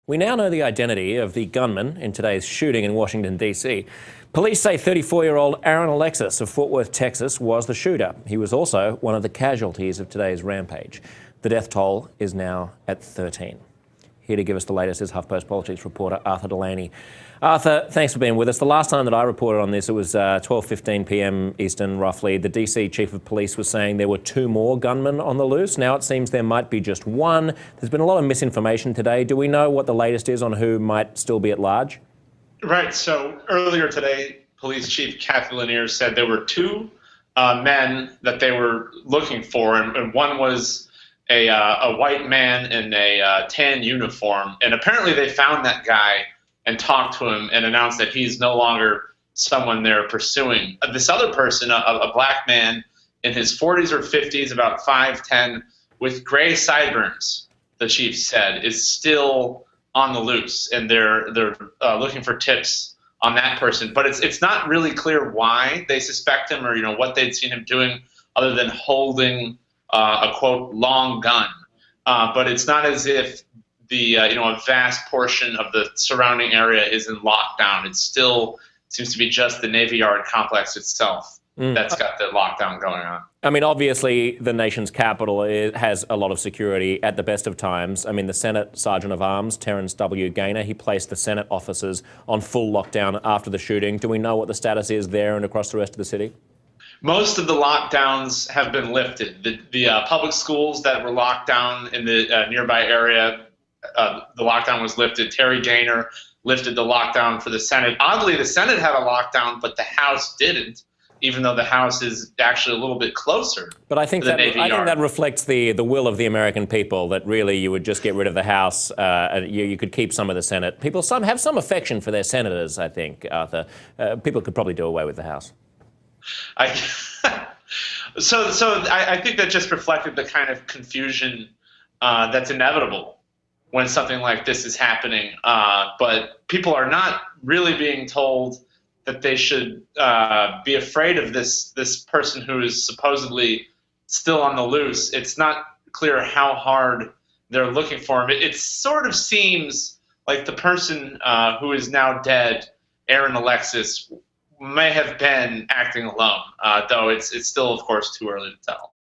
We now know the identity of the gunman in today's shooting in Washington, D.C. Police say 34-year-old Aaron Alexis of Fort Worth, Texas, was the shooter. He was also one of the casualties of today's rampage. The death toll is now at 13. Here to give us the latest is HuffPost politics reporter Arthur Delaney. Arthur, thanks for being with us. The last time that I reported on this, it was 12:15 p.m. Eastern, roughly. The DC Chief of Police was saying there were 2 more gunmen on the loose. Now it seems there might be just one. There's been a lot of misinformation today. Do we know what the latest is on who might still be at large? Right. So earlier today, Police Chief Kathy Lanier said there were 2 men that they were looking for, and one was a white man in a tan uniform. And apparently they found that guy and talked to him and announced that he's no longer someone they're pursuing. This other person, a black man in his 40s or 50s, about 5'10", with gray sideburns, the chief said, is still on the loose, and they're looking for tips on that person. But it's not really clear why they suspect him, or what they'd seen him doing other than holding a quote long gun. But it's not as if a vast portion of the surrounding area is in lockdown. It still seems to be just the Navy Yard complex itself that's got the lockdown going on. I mean, obviously, the nation's capital has a lot of security at the best of times. I mean, the Senate Sergeant of Arms, Terrence W. Gaynor, he placed the Senate officers on full lockdown after the shooting. Do we know what the status is there and across the rest of the city? Most of the lockdowns have been lifted. The public schools that were locked down in the nearby area, the lockdown was lifted. Terry Gaynor lifted the lockdown for the Senate. Oddly, the Senate had a lockdown, but the House didn't, even though the House is actually a little bit closer. But I think that reflects the will of the American people, that really you would just get rid of the House. You could keep some of the Senate. People have some affection for their senators, I think, Arthur. People could probably do away with the House. So I think that just reflected the kind of confusion that's inevitable when something like this is happening. But people are not really being told that they should be afraid of this person who is supposedly still on the loose. It's not clear how hard they're looking for him. It sort of seems like the person who is now dead, Aaron Alexis, may have been acting alone, though it's still, of course, too early to tell.